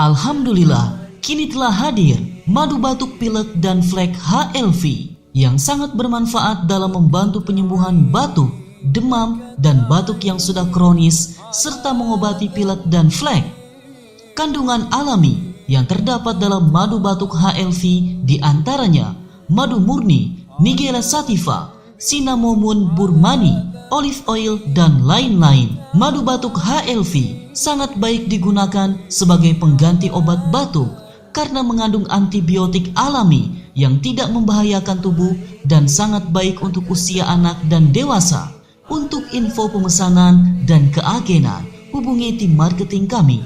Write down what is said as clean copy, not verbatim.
Alhamdulillah, kini telah hadir madu batuk pilek dan flek HLV yang sangat bermanfaat dalam membantu penyembuhan batuk, demam, dan batuk yang sudah kronis serta mengobati pilek dan flek. Kandungan alami yang terdapat dalam madu batuk HLV diantaranya madu murni, Nigella sativa, Cinnamomum burmani, olive oil, dan lain-lain. Madu batuk HLV sangat baik digunakan sebagai pengganti obat batuk karena mengandung antibiotik alami yang tidak membahayakan tubuh dan sangat baik untuk usia anak dan dewasa. Untuk info pemesanan dan keagenan, hubungi tim marketing kami